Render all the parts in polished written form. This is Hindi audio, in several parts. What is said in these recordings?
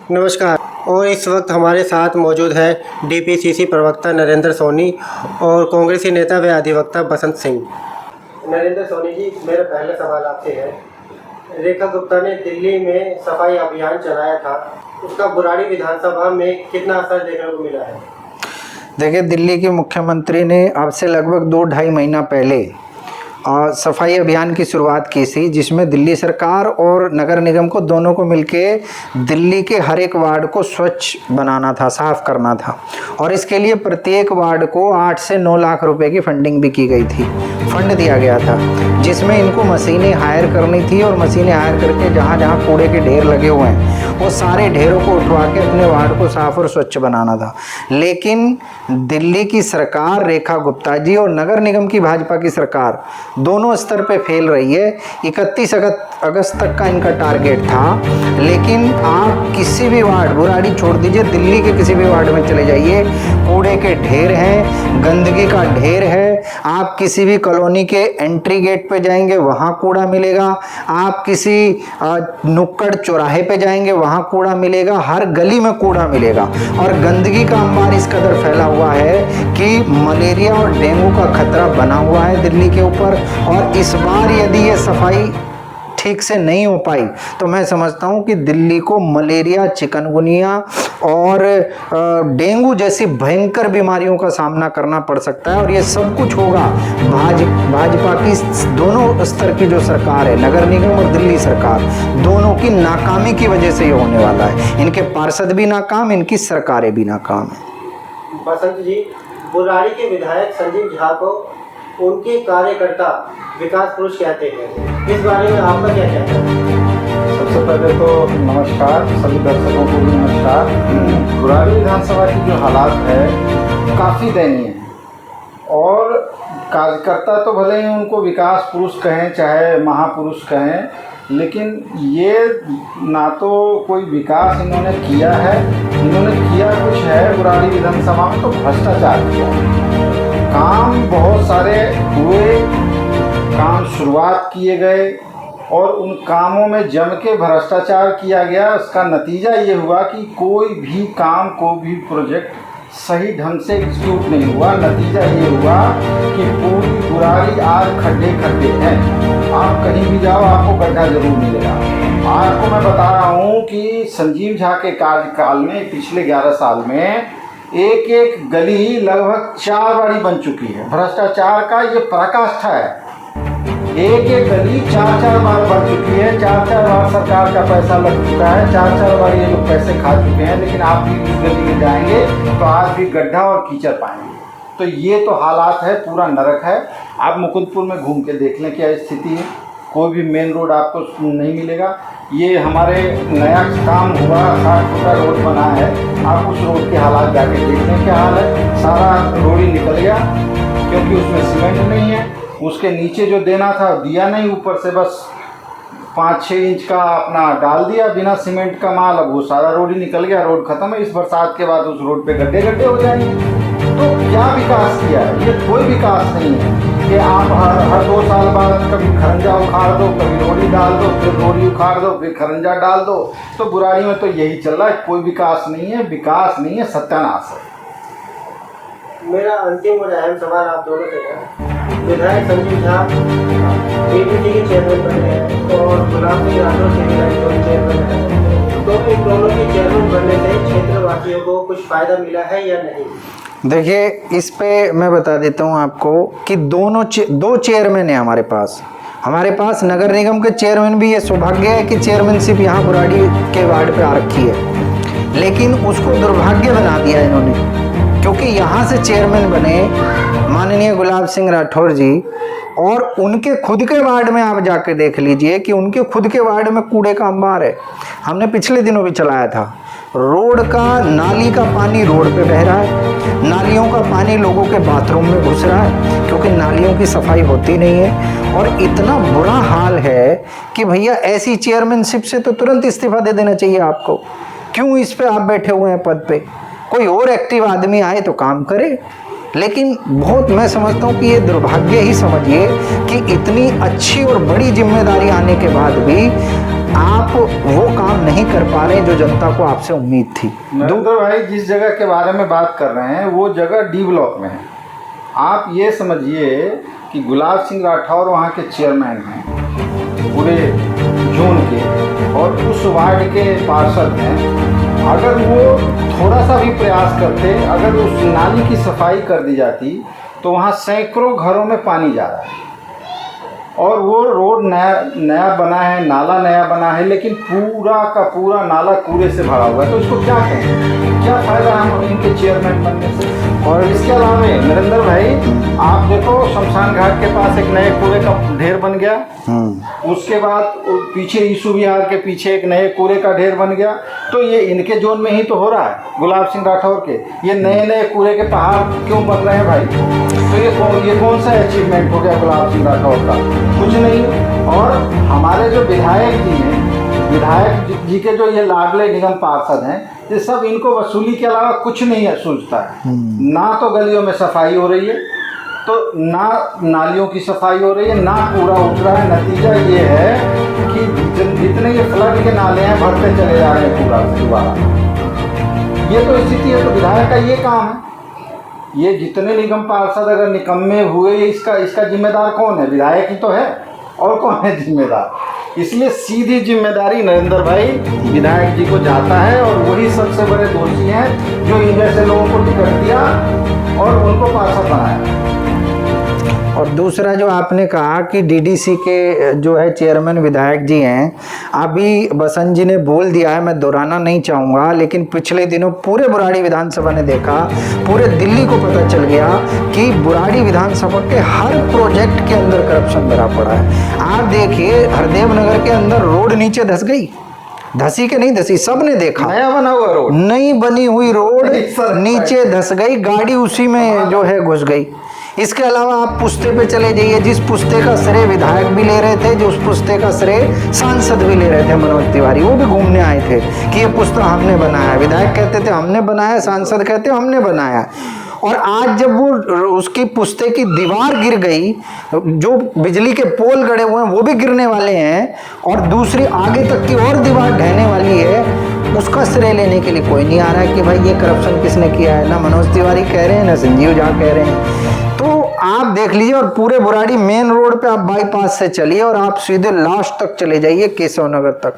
नमस्कार। और इस वक्त हमारे साथ मौजूद है डीपीसीसी प्रवक्ता नरेंद्र सोनी और कांग्रेसी नेता व अधिवक्ता बसंत सिंह। नरेंद्र सोनी जी, मेरा पहला सवाल आपसे है, रेखा गुप्ता ने दिल्ली में सफाई अभियान चलाया था, उसका बुराड़ी विधानसभा में कितना असर देखने को मिला है? देखिए, दिल्ली के मुख्यमंत्री ने अब से लगभग 2-2.5 महीना पहले सफाई अभियान की शुरुआत की थी, जिसमें दिल्ली सरकार और नगर निगम को दोनों को मिलके दिल्ली के हर एक वार्ड को स्वच्छ बनाना था, साफ करना था। और इसके लिए प्रत्येक वार्ड को 8 से 9 लाख रुपए की फंडिंग भी की गई थी, फंड दिया गया था, जिसमें इनको मशीनें हायर करनी थी और मशीनें हायर करके जहाँ जहाँ कूड़े के ढेर लगे हुए हैं वो सारे ढेरों को उठवा के अपने वार्ड को साफ और स्वच्छ बनाना था। लेकिन दिल्ली की सरकार, रेखा गुप्ता जी, और नगर निगम की भाजपा की सरकार दोनों स्तर पे फेल रही है। 31 अगस्त तक का इनका टारगेट था, लेकिन आप किसी भी वार्ड, बुराड़ी छोड़ दीजिए, दिल्ली के किसी भी वार्ड में चले जाइए, कूड़े के ढेर हैं, गंदगी का ढेर है। आप किसी भी कॉलोनी के एंट्री गेट पे जाएंगे वहाँ कूड़ा मिलेगा, आप किसी नुक्कड़ चौराहे पे जाएंगे वहाँ कूड़ा मिलेगा, हर गली में कूड़ा मिलेगा। और गंदगी का अंबार इस कदर फैला हुआ है कि मलेरिया और डेंगू का खतरा बना हुआ है दिल्ली के ऊपर। और इस बार यदि ये सफाई ठीक से नहीं हो पाई तो मैं समझता हूं कि दिल्ली को मलेरिया, चिकनगुनिया और डेंगू जैसी भयंकर बीमारियों का सामना करना पड़ सकता है। और ये सब कुछ होगा भाजपा की दोनों स्तर की जो सरकार है, नगर निगम और दिल्ली सरकार, दोनों की नाकामी की वजह से ये होने वाला है। इनके पार्षद भी नाकाम, इनकी सरकारें भी नाकाम है। बसंत जी, बुराड़ी के विधायक संजीव झा को उनके कार्यकर्ता विकास पुरुष कहते हैं, इस बारे में आपका क्या कहना है? सबसे पहले तो नमस्कार, सभी दर्शकों को भी नमस्कार। बुराड़ी विधानसभा की जो हालात है काफ़ी दयनीय है और कार्यकर्ता तो भले ही उनको विकास पुरुष कहें चाहे महापुरुष कहें, लेकिन ये ना तो कोई विकास इन्होंने किया है, इन्होंने किया कुछ है बुराड़ी विधानसभा में तो भ्रष्टाचार किया। काम बहुत सारे हुए, काम शुरुआत किए गए और उन कामों में जम के भ्रष्टाचार किया गया। उसका नतीजा ये हुआ कि कोई भी काम, कोई भी प्रोजेक्ट सही ढंग से एग्जीक्यूट नहीं हुआ। नतीजा ये हुआ कि पूरी बुराड़ी आज खड्डे खड्डे हैं। आप कहीं भी जाओ आपको गड्ढा जरूर मिलेगा। आपको मैं बता रहा हूँ कि संजीव झा के कार्यकाल में पिछले 11 साल में एक एक गली लगभग 4 बारी बन चुकी है। भ्रष्टाचार का ये पराकाष्ठा है। एक एक गली 4-4 बार बन चुकी है, 4-4 बार सरकार का पैसा लग चुका है, 4-4 बार ये लोग पैसे खा चुके हैं। लेकिन आप भी उस गली में जाएंगे तो आज भी गड्ढा और कीचड़ पाएंगे। तो ये तो हालात है, पूरा नरक है। आप मुकुंदपुर में घूम के देख लें क्या स्थिति है। कोई भी मेन रोड आपको नहीं मिलेगा। ये हमारे नया काम हुआ, 60 फुटा रोड बना है, आप उस रोड के हालात जाके देख लें क्या हाल है। सारा रोड ही निकल गया क्योंकि उसमें सीमेंट नहीं है। उसके नीचे जो देना था दिया नहीं, ऊपर से बस 5-6 इंच का अपना डाल दिया बिना सीमेंट का माल। अब वो सारा रोड ही निकल गया, रोड खत्म है। इस बरसात के बाद उस रोड पे गड्ढे गड्ढे हो जाएंगे। तो क्या विकास किया है? ये कोई विकास नहीं है कि आप हर 2 साल बाद कभी खरंजा उखाड़ दो, कभी रोड़ी डाल दो, फिर रोड़ी उखाड़ दो, फिर खरंजा डाल दो। तो बुराड़ी में तो यही चल रहा है, कोई विकास नहीं है, विकास नहीं है, सत्यानाश है। मेरा अंतिम और अहम सवाल आप दोनों से है, विधायक संजीव झा डीपीसी के चेयरमैन बने हैं और गुलाब सिंह राठौर के चेयरमैन हैं, तो इन दोनों के चेयरमैन बनने से क्षेत्रवासियों को कुछ फायदा मिला है या नहीं? देखिए, इस पे मैं बता देता हूँ आपको कि दो चेयरमैन है हमारे पास। हमारे पास नगर निगम के चेयरमैन भी, ये सौभाग्य है कि चेयरमैनशिप यहाँ बुराड़ी के वार्ड पे आ रखी है, लेकिन उसको दुर्भाग्य बना दिया इन्होंने, क्योंकि यहाँ से चेयरमैन बने माननीय गुलाब सिंह राठौर जी, और उनके खुद के वार्ड में आप जाके देख लीजिए कि उनके खुद के वार्ड में कूड़े का अंबार है। हमने पिछले दिनों भी चलाया था। रोड का, नाली का पानी रोड पे बह रहा है, नालियों का पानी लोगों के बाथरूम में घुस रहा है क्योंकि नालियों की सफाई होती नहीं है। और इतना बुरा हाल है कि भैया ऐसी चेयरमैनशिप से तो तुरंत इस्तीफा दे देना चाहिए आपको। क्यों इस पे आप बैठे हुए हैं पद पे? कोई और एक्टिव आदमी आए तो काम करे। लेकिन बहुत, मैं समझता हूँ कि ये दुर्भाग्य ही समझिए कि इतनी अच्छी और बड़ी जिम्मेदारी आने के बाद भी आप वो काम नहीं कर पा रहे जो जनता को आपसे उम्मीद थी। नरेंद्र भाई जिस जगह के बारे में बात कर रहे हैं वो जगह डी ब्लॉक में है। आप ये समझिए कि गुलाब सिंह राठौर वहाँ के चेयरमैन हैं पूरे जोन के और उस वार्ड के पार्षद हैं। अगर वो थोड़ा सा भी प्रयास करते, अगर उस नाली की सफाई कर दी जाती तो वहाँ सैकड़ों घरों में पानी जा रहा है और वो रोड नया बना है, नाला नया बना है, लेकिन पूरा का पूरा नाला कूड़े से भरा हुआ है। तो इसको क्या कहें, क्या फ़ायदा हम इनके चेयरमैन बनने से। और इसके अलावा नरेंद्र भाई आप देखो शमशान घाट के पास एक नए कूड़े का ढेर बन गया, उसके बाद पीछे ईसु विहार के पीछे एक नए कूड़े का ढेर बन गया। तो ये इनके जोन में ही तो हो रहा है, गुलाब सिंह राठौर के। ये नए नए कूड़े के पहाड़ क्यों बन रहे हैं भाई। तो ये कौन सा अचीवमेंट हो गया गुलाब सिंह राठौर का, कुछ नहीं। और हमारे जो विधायक जी हैं, विधायक जी के जो ये लाडले निगम पार्षद हैं, ये सब इनको वसूली के अलावा कुछ नहीं सूझता है। ना तो गलियों में सफाई हो रही है, तो ना नालियों की सफाई हो रही है, ना कूड़ा उठ रहा है। नतीजा ये है कि जितने ये फ्लड के नाले हैं भरते चले जा रहे हैं कूड़ा से दोबारा। ये तो स्थिति है। तो विधायक का ये काम है। ये जितने निगम पार्षद अगर निकम्मे हुए, इसका जिम्मेदार कौन है, विधायक ही तो है, और कौन है जिम्मेदार। इसलिए सीधी जिम्मेदारी नरेंद्र भाई विधायक जी को जाता है और वही सबसे बड़े दोषी हैं जो इन जैसे लोगों को टिकट दिया और उनको पार्षद बनाया। और दूसरा जो आपने कहा कि डीडीसी के जो है चेयरमैन विधायक जी हैं, अभी बसंत जी ने बोल दिया है, मैं दोहराना नहीं चाहूँगा, लेकिन पिछले दिनों पूरे बुराड़ी विधानसभा ने देखा, पूरे दिल्ली को पता चल गया कि बुराड़ी विधानसभा के हर प्रोजेक्ट के अंदर करप्शन भरा पड़ा है। आप देखिए हरदेव नगर के अंदर रोड नीचे धस गई, धसी के नहीं धसी, सब ने देखा, नया बना हुआ रोड, नई बनी हुई रोड नीचे धस गई, गाड़ी उसी में जो है घुस गई। इसके अलावा आप पुस्ते पे चले जाइए, जिस पुस्ते का श्रेय विधायक भी ले रहे थे, जो उस पुस्ते का श्रेय सांसद भी ले रहे थे मनोज तिवारी, वो भी घूमने आए थे कि ये पुस्ता हमने बनाया। विधायक कहते थे हमने बनाया, सांसद कहते हमने बनाया। और आज जब वो उसकी पुस्ते की दीवार गिर गई, जो बिजली के पोल गड़े हुए हैं वो भी गिरने वाले हैं, और दूसरी आगे तक की और दीवार ढहने वाली है, उसका श्रेय लेने के लिए कोई नहीं आ रहा है कि भाई ये करप्शन किसने किया है। ना मनोज तिवारी कह रहे हैं, ना संजीव झा कह रहे हैं। तो आप देख लीजिए, और पूरे बुराड़ी मेन रोड पे आप बाईपास से चलिए और आप सीधे लास्ट तक चले जाइए केशव नगर तक,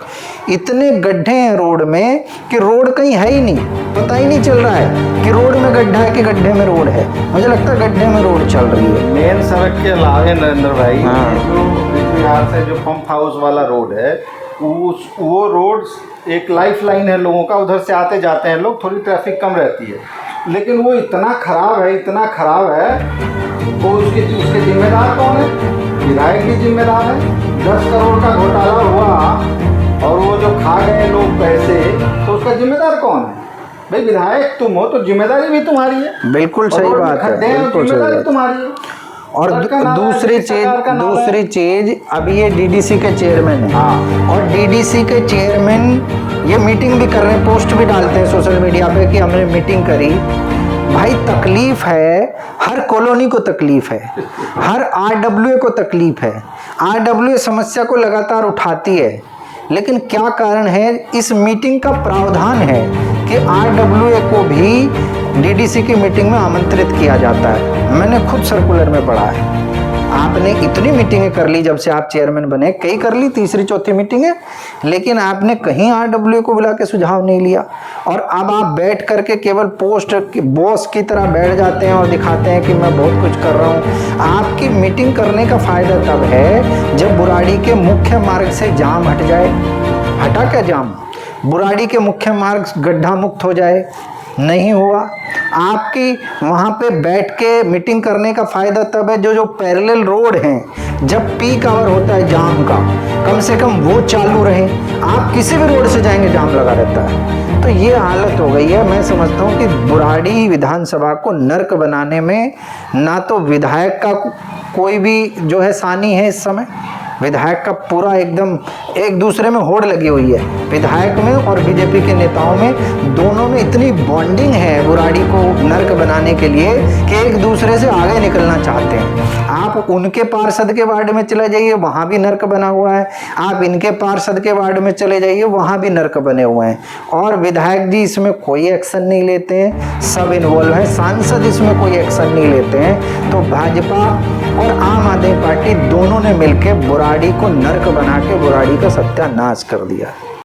इतने गड्ढे हैं रोड में कि रोड कहीं है ही नहीं, पता ही नहीं चल रहा है कि रोड में गड्ढा है कि गड्ढे में रोड है। मुझे लगता है गड्ढे में रोड चल रही है। मेन सड़क के अलावा नरेंद्र भाई, जो बिहार से जो पंप हाउस वाला रोड है, वो रोड एक लाइफ लाइन है लोगों का, उधर से आते जाते हैं लोग, थोड़ी ट्रैफिक कम रहती है, लेकिन वो इतना खराब है, इतना खराब है। वो उसके जिम्मेदार कौन है, विधायक भी जिम्मेदार है। 10 करोड़ का घोटाला हुआ और वो जो खा गए लोग पैसे, तो उसका जिम्मेदार कौन है भाई। विधायक तुम हो तो जिम्मेदारी भी तुम्हारी है। बिल्कुल सही बात है, जिम्मेदारी तुम्हारी है। और दूसरी चीज अभी ये डीडीसी के चेयरमैन है। हाँ। और डीडीसी के चेयरमैन ये मीटिंग भी कर रहे हैं, पोस्ट भी डालते हैं सोशल मीडिया पे कि हमने मीटिंग करी। भाई तकलीफ है, हर कॉलोनी को तकलीफ है, हर आरडब्ल्यूए को तकलीफ है। आरडब्ल्यूए समस्या को लगातार उठाती है, लेकिन क्या कारण है, इस मीटिंग का प्रावधान है कि आरडब्ल्यूए को भी डीडीसी की मीटिंग में आमंत्रित किया जाता है। मैंने खुद सर्कुलर में पढ़ा है। आपने इतनी मीटिंगें कर ली जब से आप चेयरमैन बने, कई कर ली, तीसरी चौथी मीटिंग है, लेकिन आपने कहीं आरडब्ल्यूए को बुला के सुझाव नहीं लिया। और अब आप बैठ करके केवल पोस्ट बॉस की तरह बैठ जाते हैं और दिखाते हैं कि मैं बहुत कुछ कर रहा हूँ। आपकी मीटिंग करने का फायदा तब है जब बुराड़ी के मुख्य मार्ग से जाम हट जाए। हटा क्या जाम, बुराड़ी के मुख्य मार्ग गड्ढा मुक्त हो जाए, नहीं हुआ। आपकी वहाँ पे बैठ के मीटिंग करने का फ़ायदा तब है जो पैरेलल रोड हैं, जब पीक आवर होता है जाम का, कम से कम वो चालू रहे। आप किसी भी रोड से जाएंगे जाम लगा रहता है। तो ये हालत हो गई है। मैं समझता हूँ कि बुराड़ी विधानसभा को नर्क बनाने में ना तो विधायक का कोई भी जो है सानी है इस समय, विधायक का पूरा एकदम एक दूसरे में होड़ लगी हुई है, विधायक में और बीजेपी के नेताओं में, दोनों में इतनी बॉन्डिंग है बुराड़ी को नर्क बनाने के लिए कि एक दूसरे से आगे निकलना चाहते हैं। आप उनके पार्षद के वार्ड में चले जाइए, वहाँ भी नर्क बना हुआ है, आप इनके पार्षद के वार्ड में चले जाइए, वहाँ भी नर्क बने हुए हैं, और विधायक जी इसमें कोई एक्शन नहीं लेते हैं, सब इन्वॉल्व हैं, सांसद इसमें कोई एक्शन नहीं लेते हैं। तो भाजपा और आम आदमी पार्टी दोनों ने मिलकर बुराड़ी को नर्क बना के बुराड़ी का सत्यानाश कर दिया।